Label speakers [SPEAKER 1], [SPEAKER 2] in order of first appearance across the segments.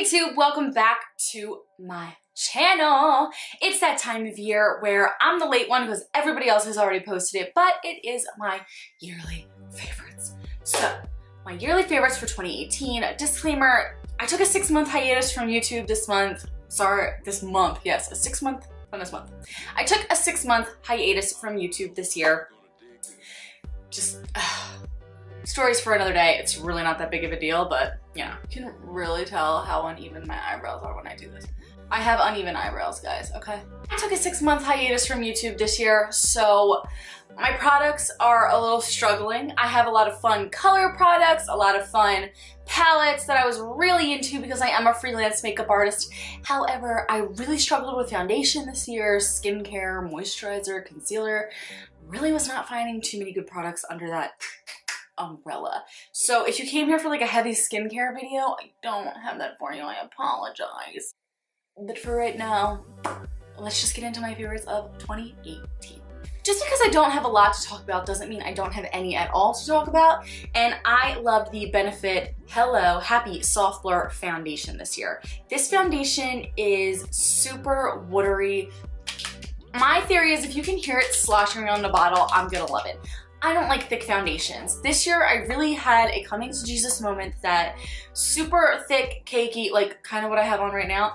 [SPEAKER 1] YouTube, welcome back to my channel. It's that time of year where I'm the late one because everybody else has already posted it, but it is my yearly favorites. So, my yearly favorites for 2018, disclaimer, I took a 6-month hiatus from YouTube this month. This month, yes, a 6-month from this month. I took a 6-month hiatus from YouTube this year. Just, stories for another day. It's really not that big of a deal, but yeah, you can really tell how uneven my eyebrows are when I do this. I have uneven eyebrows, guys, okay? I took a 6-month hiatus from YouTube this year, so my products are a little struggling. I have a lot of fun color products, a lot of fun palettes that I was really into because I am a freelance makeup artist. However, I really struggled with foundation this year, skincare, moisturizer, concealer. Really was not finding too many good products under that umbrella. So if you came here for like a heavy skincare video, I don't have that for you. I apologize. But for right now, let's just get into my favorites of 2018. Just because I don't have a lot to talk about doesn't mean I don't have any at all to talk about. And I loved the Benefit Hello Happy Soft Blur Foundation this year. This foundation is super watery. My theory is if you can hear it sloshing around the bottle, I'm gonna love it. I don't like thick foundations. This year I really had a coming to Jesus moment that super thick, cakey, like kind of what I have on right now.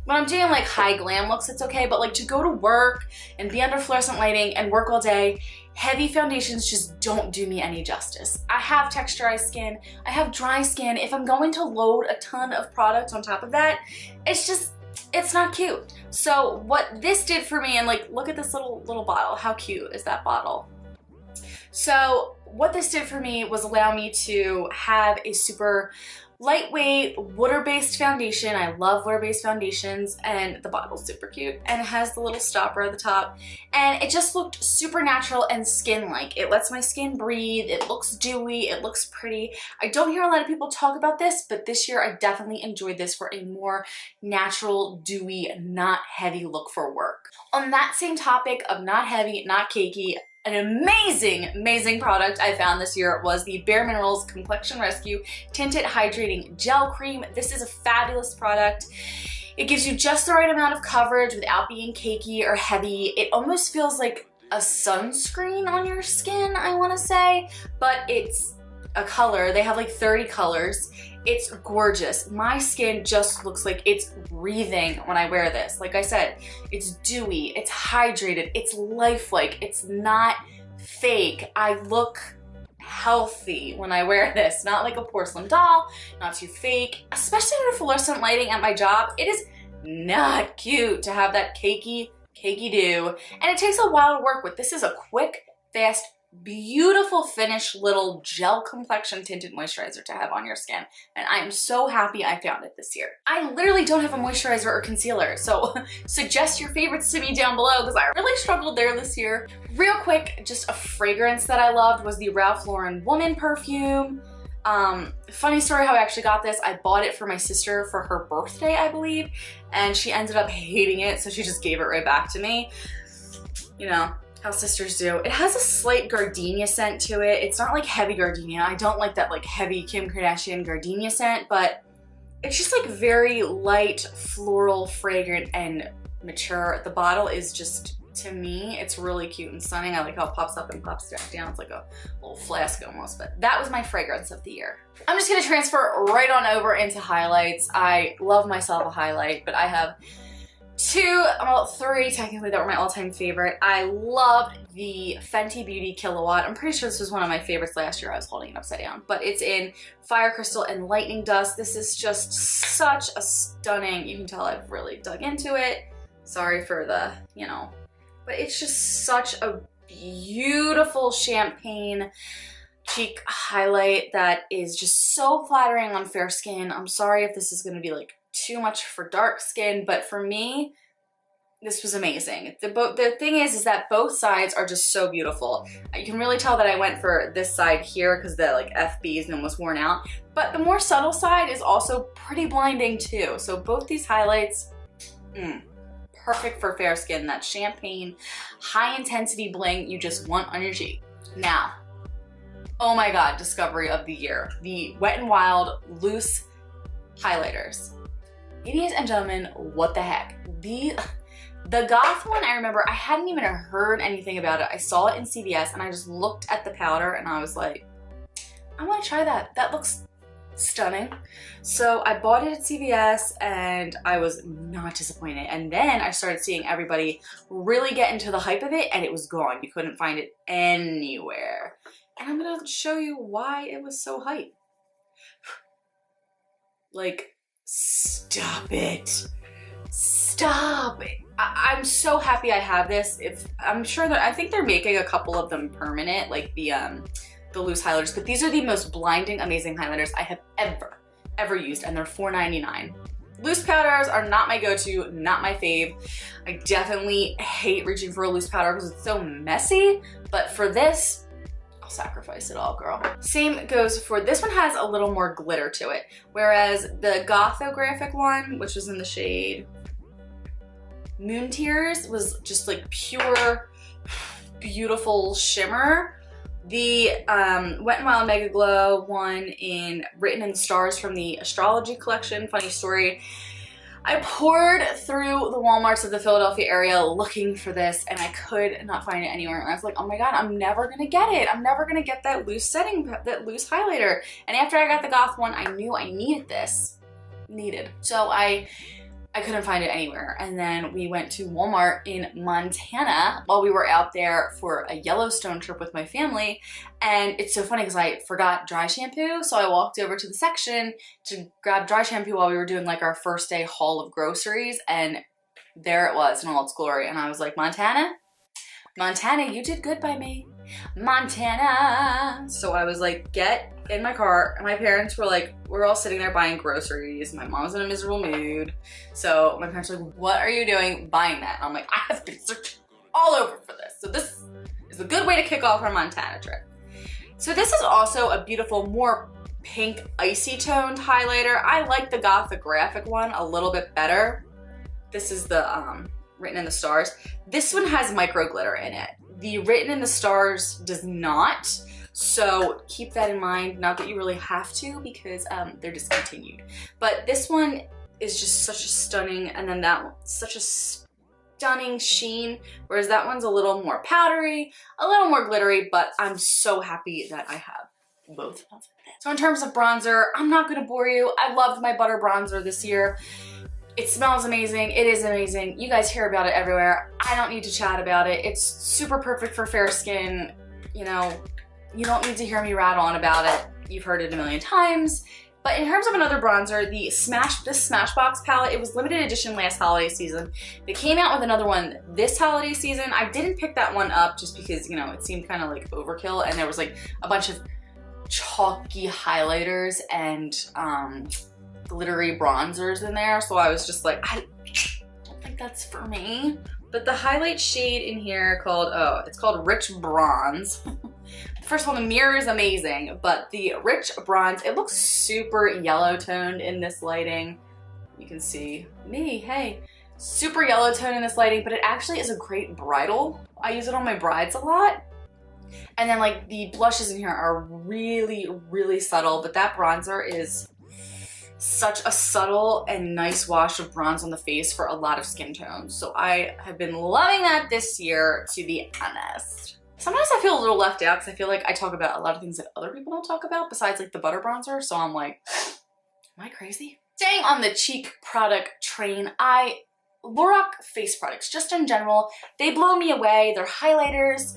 [SPEAKER 1] When I'm doing like high glam looks, it's okay, but like to go to work and be under fluorescent lighting and work all day, heavy foundations just don't do me any justice. I have texturized skin, I have dry skin. If I'm going to load a ton of products on top of that, it's not cute. So what this did for me, and like look at this little bottle. How cute is that bottle? So what this did for me was allow me to have a super lightweight water-based foundation. I love water-based foundations, and the bottle's super cute and it has the little stopper at the top, and it just looked super natural and skin-like. It lets my skin breathe, it looks dewy, it looks pretty. I don't hear a lot of people talk about this, but this year I definitely enjoyed this for a more natural, dewy, not heavy look for work. On that same topic of not heavy, not cakey, an amazing product I found this year was the Bare Minerals Complexion Rescue Tinted Hydrating Gel Cream. This is a fabulous product. It gives you just the right amount of coverage without being cakey or heavy. It almost feels like a sunscreen on your skin, I want to say, but it's a color. They have like 30 colors. It's gorgeous. My skin just looks like it's breathing when I wear this. Like I said, it's dewy, it's hydrated, it's lifelike, it's not fake. I look healthy when I wear this. Not like a porcelain doll, not too fake. Especially under fluorescent lighting at my job, it is not cute to have that cakey do. And it takes a while to work with. This is a quick, fast, beautiful finished little gel complexion tinted moisturizer to have on your skin, and I am so happy I found it this year. I literally don't have a moisturizer or concealer, so suggest your favorites to me down below because I really struggled there this year. Real quick, just a fragrance that I loved was the Ralph Lauren Woman perfume. Funny story how I actually got this. I bought it for my sister for her birthday, I believe, and she ended up hating it, so she just gave it right back to me. You know how sisters do. It has a slight gardenia scent to it. It's not like heavy gardenia. I don't like that like heavy Kim Kardashian gardenia scent, but it's just like very light, floral, fragrant, and mature. The bottle is just, to me, it's really cute and stunning. I like how it pops up and pops back down. It's like a little flask almost, but that was my fragrance of the year. I'm just gonna transfer right on over into highlights. I love myself a highlight, but I have three technically that were my all-time favorite. I loved the Fenty Beauty Kilowatt. I'm pretty sure this was one of my favorites last year. I was holding it upside down, but it's in Fire Crystal and Lightning Dust. This is just such a stunning, you can tell I've really dug into it. Sorry for the, but it's just such a beautiful champagne cheek highlight that is just so flattering on fair skin. I'm sorry if this is gonna be like too much for dark skin, but for me, this was amazing. The thing is that both sides are just so beautiful. You can really tell that I went for this side here because the like FB is almost worn out, but the more subtle side is also pretty blinding too. So both these highlights, perfect for fair skin. That champagne, high intensity bling you just want on your cheek. Now, oh my God, discovery of the year. The Wet n Wild Loose highlighters. Ladies and gentlemen, what the heck? The Goth one, I remember I hadn't even heard anything about it. I saw it in CVS and I just looked at the powder and I was like, I want to try that. That looks stunning. So I bought it at CVS and I was not disappointed. And then I started seeing everybody really get into the hype of it and it was gone. You couldn't find it anywhere. And I'm gonna show you why it was so hype. Like, stop it. Stop it. I'm so happy I have this. I'm sure that I think they're making a couple of them permanent, like the loose highlighters, but these are the most blinding, amazing highlighters I have ever used, and they're $4.99. Loose powders are not my go-to, not my fave. I definitely hate reaching for a loose powder because it's so messy, but for this, I'll sacrifice it all, girl. Same goes for, this one has a little more glitter to it, whereas the Gothographic one, which was in the shade Moon Tears, was just like pure, beautiful shimmer. The Wet n Wild Mega Glow one in Written in the Stars from the Astrology collection, funny story. I poured through the Walmarts of the Philadelphia area looking for this and I could not find it anywhere. And I was like, oh my God, I'm never gonna get it. I'm never gonna get that loose setting, that loose highlighter. And after I got the Goth one, I knew I needed this. So I couldn't find it anywhere. And then we went to Walmart in Montana while we were out there for a Yellowstone trip with my family. And it's so funny because I forgot dry shampoo. So I walked over to the section to grab dry shampoo while we were doing like our first day haul of groceries. And there it was in all its glory. And I was like, Montana, you did good by me. Montana. So I was like, get in my car. And my parents were like, we're all sitting there buying groceries. My mom's in a miserable mood. So my parents were like, what are you doing buying that? And I'm like, I have been searching all over for this. So this is a good way to kick off our Montana trip. So this is also a beautiful, more pink, icy toned highlighter. I like the Gothographic one a little bit better. This is the Written in the Stars. This one has micro glitter in it. The Written in the Stars does not, so keep that in mind. Not that you really have to because they're discontinued. But this one is just such a stunning, and then that one, such a stunning sheen, whereas that one's a little more powdery, a little more glittery, but I'm so happy that I have both of them. So in terms of bronzer, I'm not gonna bore you. I loved my butter bronzer this year. It smells amazing. It is amazing. You guys hear about it everywhere. I don't need to chat about it. It's super perfect for fair skin. You know, you don't need to hear me rattle on about it. You've heard it a million times. But in terms of another bronzer, this Smashbox palette, it was limited edition last holiday season. They came out with another one this holiday season. I didn't pick that one up just because, you know, it seemed kind of like overkill and there was like a bunch of chalky highlighters and glittery bronzers in there, so I was just like, I don't think that's for me. But the highlight shade in here called, it's called Rich Bronze. First of all, the mirror is amazing, but the Rich Bronze, it looks super yellow toned in this lighting. You can see me, hey, super yellow tone in this lighting, but it actually is a great bridal. I use it on my brides a lot. And then like the blushes in here are really, really subtle, but that bronzer is such a subtle and nice wash of bronze on the face for a lot of skin tones. So I have been loving that this year, to be honest. Sometimes I feel a little left out because I feel like I talk about a lot of things that other people don't talk about besides like the butter bronzer. So I'm like, am I crazy? Staying on the cheek product train, Lorac face products, just in general, they blow me away. Their highlighters,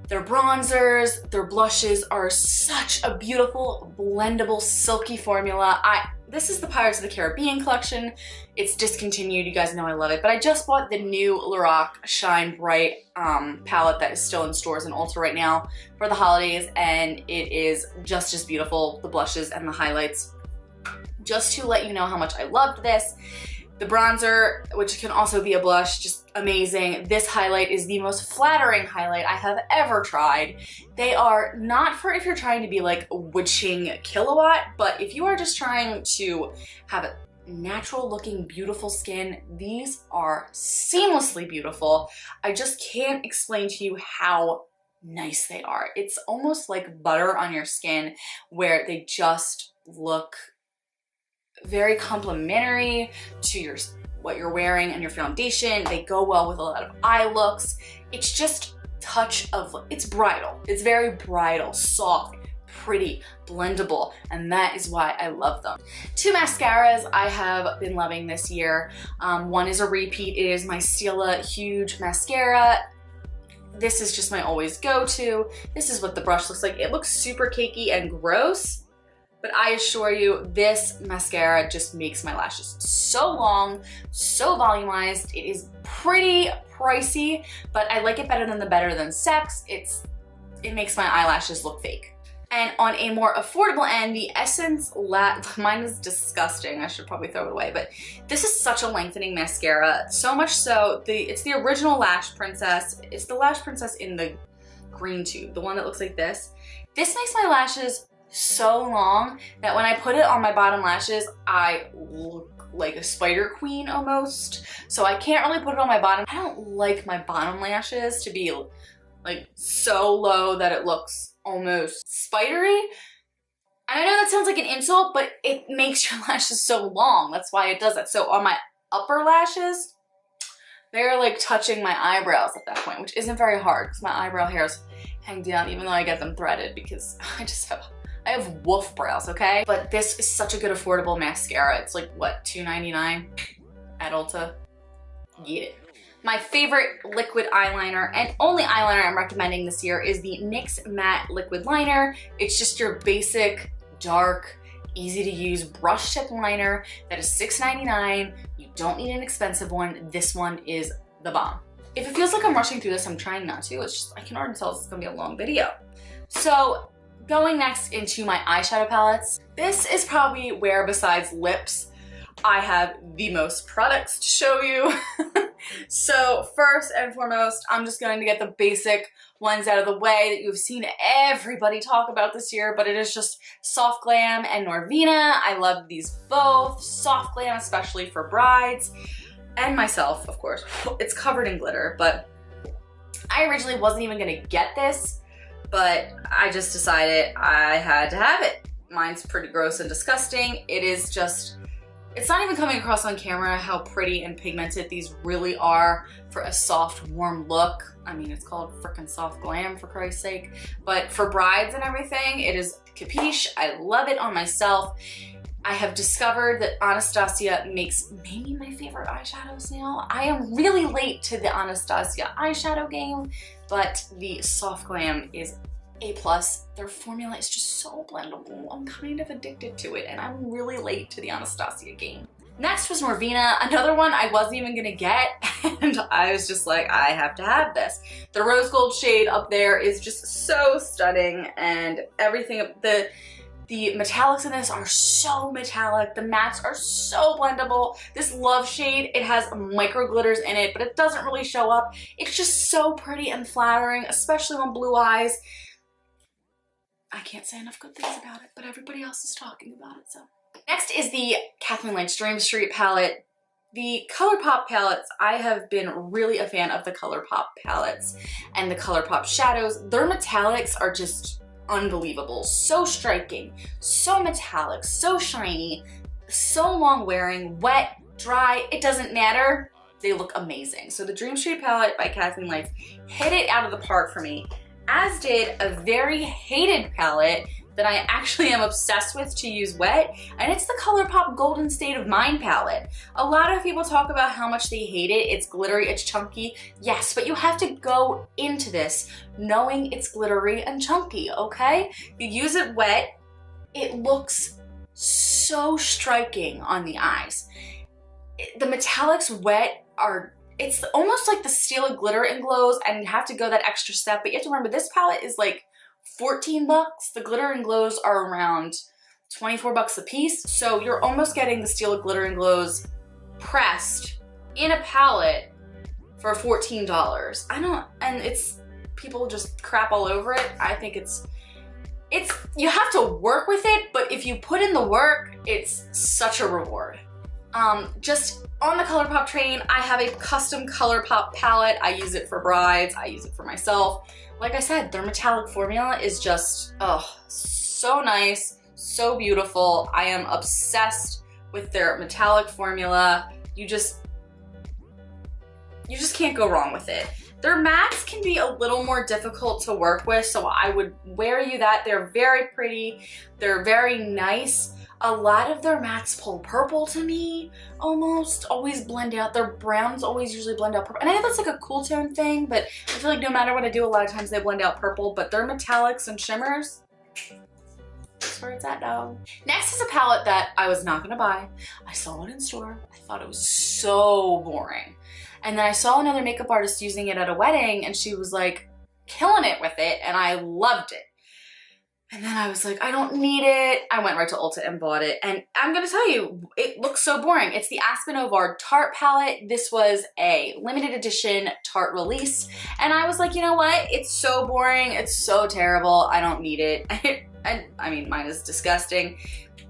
[SPEAKER 1] their bronzers, their blushes are such a beautiful, blendable, silky formula. This is the Pirates of the Caribbean collection. It's discontinued, you guys know I love it, but I just bought the new Lorac Shine Bright palette that is still in stores in Ulta right now for the holidays, and it is just as beautiful, the blushes and the highlights. Just to let you know how much I loved this. The bronzer, which can also be a blush, just amazing. This highlight is the most flattering highlight I have ever tried. They are not for if you're trying to be like witching kilowatt, but if you are just trying to have a natural looking, beautiful skin, these are seamlessly beautiful. I just can't explain to you how nice they are. It's almost like butter on your skin where they just look very complimentary to what you're wearing and your foundation. They go well with a lot of eye looks. It's just touch of, it's bridal. It's very bridal, soft, pretty, blendable, and that is why I love them. 2 mascaras I have been loving this year. One is a repeat. It is my Stila Huge Mascara. This is just my always go-to. This is what the brush looks like. It looks super cakey and gross, but I assure you, this mascara just makes my lashes so long, so volumized. It is pretty pricey, but I like it better than the Better Than Sex. It makes my eyelashes look fake. And on a more affordable end, the Essence mine is disgusting. I should probably throw it away, but this is such a lengthening mascara. So much so, it's the original Lash Princess. It's the Lash Princess in the green tube, the one that looks like this. This makes my lashes so long that when I put it on my bottom lashes, I look like a spider queen almost. So I can't really put it on my bottom. I don't like my bottom lashes to be like so low that it looks almost spidery. And I know that sounds like an insult, but it makes your lashes so long. That's why it does that. So on my upper lashes, they're like touching my eyebrows at that point, which isn't very hard because my eyebrow hairs hang down even though I get them threaded because I have wolf brows, okay? But this is such a good affordable mascara. It's like, what, $2.99 at Ulta? Get it. My favorite liquid eyeliner and only eyeliner I'm recommending this year is the NYX Matte Liquid Liner. It's just your basic, dark, easy to use brush tip liner that is $6.99. You don't need an expensive one. This one is the bomb. If it feels like I'm rushing through this, I'm trying not to. It's just, I can already tell this is gonna be a long video. So going next into my eyeshadow palettes. This is probably where, besides lips, I have the most products to show you. So first and foremost, I'm just going to get the basic ones out of the way that you've seen everybody talk about this year, but it is just Soft Glam and Norvina. I love these both. Soft Glam, especially for brides, and myself, of course. It's covered in glitter, but I originally wasn't even gonna get this, but I just decided I had to have it. Mine's pretty gross and disgusting. It is just, it's not even coming across on camera how pretty and pigmented these really are for a soft, warm look. I mean, it's called frickin' Soft Glam, for Christ's sake. But for brides and everything, it is capiche. I love it on myself. I have discovered that Anastasia makes maybe my favorite eyeshadows now. I am really late to the Anastasia eyeshadow game, but the Soft Glam is A+. Their formula is just so blendable. I'm kind of addicted to it, and I'm really late to the Anastasia game. Next was Norvina, another one I wasn't even gonna get, and I was just like, I have to have this. The rose gold shade up there is just so stunning, and everything, the metallics in this are so metallic. The mattes are so blendable. This Love shade, it has micro glitters in it, but it doesn't really show up. It's just so pretty and flattering, especially on blue eyes. I can't say enough good things about it, but everybody else is talking about it, so. Next is the Kathleen Lights Dream Street palette. The ColourPop palettes, I have been really a fan of the ColourPop palettes and the ColourPop shadows. Their metallics are just unbelievable. So striking, so metallic, so shiny, so long wearing, wet, dry, it doesn't matter. They look amazing. So the Dream Street palette by Kathleen Lights hit it out of the park for me, as did a very hated palette that I actually am obsessed with to use wet, and it's the ColourPop Golden State of Mind palette. A lot of people talk about how much they hate it. It's glittery, it's chunky. Yes, but you have to go into this knowing it's glittery and chunky, okay? You use it wet, it looks so striking on the eyes. The metallics wet are, it's almost like the Stila Glitter and Glows, and you have to go that extra step, but you have to remember this palette is like 14 bucks. The Glitter and Glows are around 24 bucks a piece. So you're almost getting the Stila Glitter and Glows pressed in a palette for $14. And it's, people just crap all over it. I think it's, you have to work with it, but if you put in the work, it's such a reward. Just on the ColourPop train, I have a custom ColourPop palette. I use it for brides, I use it for myself. Like I said, their metallic formula is just, oh, so nice, so beautiful. I am obsessed with their metallic formula. You just can't go wrong with it. Their mattes can be a little more difficult to work with, so I would wear you that. They're very pretty, they're very nice. A lot of their mattes pull purple to me, almost, always blend out. Their browns always usually blend out purple. And I know that's like a cool tone thing, but I feel like no matter what I do, a lot of times they blend out purple, but their metallics and shimmers, that's where it's at, dog. Next is a palette that I was not gonna buy. I saw it in store. I thought it was so boring. And then I saw another makeup artist using it at a wedding and she was like killing it with it and I loved it. And then I was like, I don't need it. I went right to Ulta and bought it. And I'm gonna tell you, it looks so boring. It's the Aspen Ovard Tarte palette. This was a limited edition Tarte release. And I was like, you know what? It's so boring. It's so terrible. I don't need it. And I mean, mine is disgusting.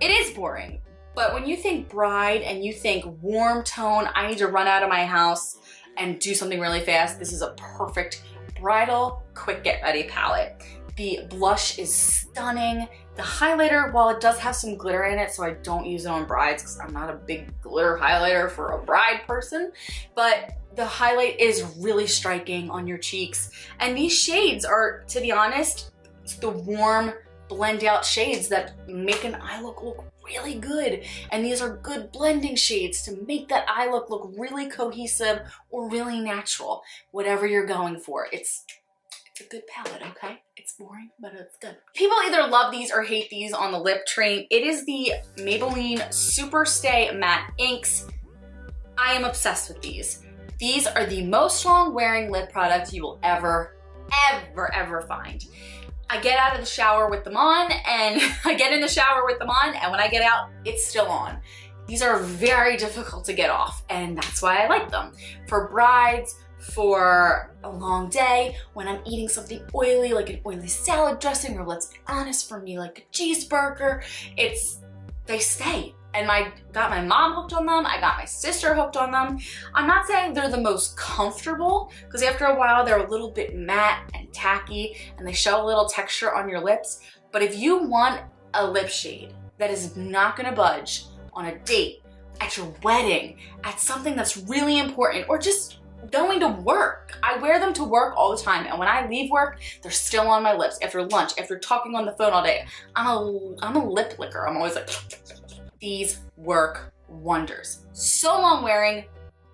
[SPEAKER 1] It is boring. But when you think bride and you think warm tone, I need to run out of my house and do something really fast, this is a perfect bridal quick get ready palette. The blush is stunning. The highlighter, while it does have some glitter in it, so I don't use it on brides because I'm not a big glitter highlighter for a bride person, but the highlight is really striking on your cheeks. And these shades are, to be honest, the warm blend out shades that make an eye look really good. And these are good blending shades to make that eye look really cohesive or really natural. Whatever you're going for, it's a good palette, okay? It's boring, but it's good. People either love these or hate these on the lip train. It is the Maybelline Super Stay Matte Inks. I am obsessed with these. These are the most long wearing lip products you will ever find. I get out of the shower with them on and I get in the shower with them on, and when I get out, it's still on. These are very difficult to get off, and that's why I like them. For brides, for a long day, when I'm eating something oily, like an oily salad dressing, or let's be honest, for me, like a cheeseburger, they stay. And I got my mom hooked on them, I got my sister hooked on them. I'm not saying they're the most comfortable, because after a while they're a little bit matte and tacky, and they show a little texture on your lips. But if you want a lip shade that is not gonna budge on a date, at your wedding, at something that's really important, or just going to work. I wear them to work all the time, and when I leave work, they're still on my lips. After lunch, after talking on the phone all day, I'm a lip licker. I'm always like, these work wonders. So long wearing,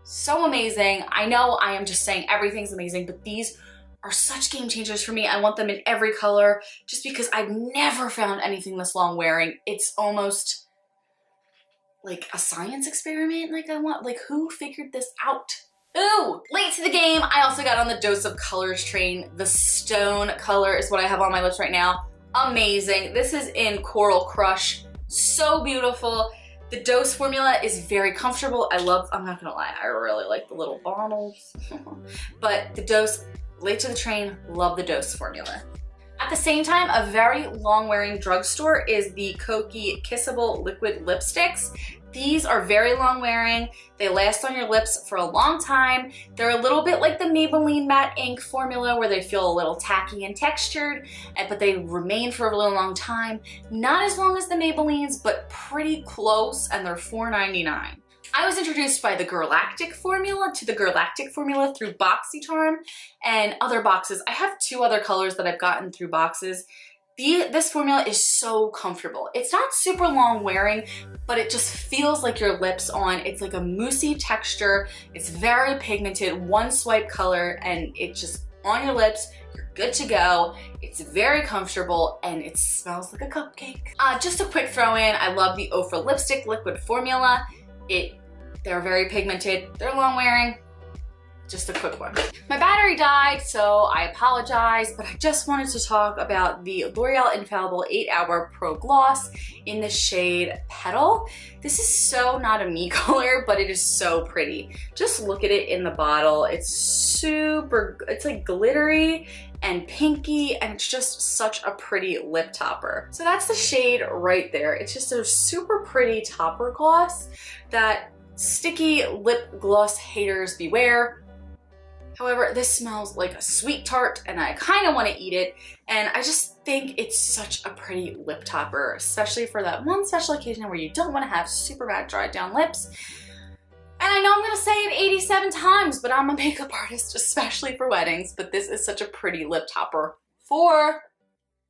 [SPEAKER 1] so amazing. I know I am just saying everything's amazing, but these are such game changers for me. I want them in every color just because I've never found anything this long wearing. It's almost like a science experiment. Like who figured this out? Ooh, late to the game. I also got on the Dose of Colors train. The Stone color is what I have on my lips right now. Amazing. This is in Coral Crush. So beautiful. The Dose formula is very comfortable. I'm not gonna lie, I really like the little bottles. But the Dose, late to the train, love the Dose formula. At the same time, a very long wearing drugstore is the Kokie Kissable Liquid Lipsticks. These are very long wearing. They last on your lips for a long time. They're a little bit like the Maybelline Matte Ink formula where they feel a little tacky and textured, but they remain for a really long time. Not as long as the Maybellines, but pretty close, and they're $4.99. I was introduced by the Galactic formula to the Galactic formula through BoxyCharm and other boxes. I have 2 other colors that I've gotten through boxes. This formula is so comfortable. It's not super long wearing, but it just feels like your lips on. It's like a moussey texture. It's very pigmented, one swipe color, and it just on your lips, you're good to go. It's very comfortable and it smells like a cupcake. Just a quick throw in, I love the Ofra Lipstick Liquid Formula. They're very pigmented, they're long wearing. Just a quick one. My battery died, so I apologize, but I just wanted to talk about the L'Oreal Infallible 8-Hour Pro Gloss in the shade Petal. This is so not a me color, but it is so pretty. Just look at it in the bottle. It's like glittery and pinky, and it's just such a pretty lip topper. So that's the shade right there. It's just a super pretty topper gloss that sticky lip gloss haters beware. However, this smells like a sweet tart and I kind of want to eat it. And I just think it's such a pretty lip topper, especially for that one special occasion where you don't want to have super bad dried down lips. And I know I'm gonna say it 87 times, but I'm a makeup artist, especially for weddings, but this is such a pretty lip topper for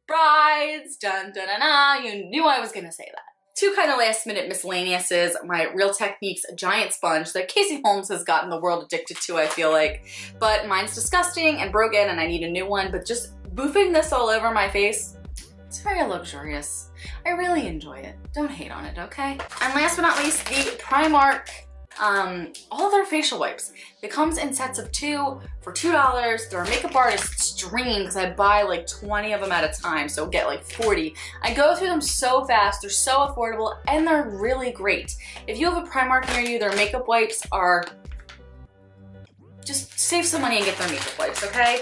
[SPEAKER 1] brides. Dun dun dun dun, you knew I was gonna say that. Two kind of last minute miscellaneouses, my Real Techniques giant sponge that Casey Holmes has gotten the world addicted to, I feel like. But mine's disgusting and broken and I need a new one, but just boofing this all over my face, it's very luxurious. I really enjoy it. Don't hate on it, okay? And last but not least, the Primark all their facial wipes. It comes in sets of 2 for $2. They're a makeup artist's dream because I buy like 20 of them at a time, so get like 40. I go through them so fast, they're so affordable, and they're really great. If you have a Primark near you, their makeup wipes are... just save some money and get their makeup wipes, okay?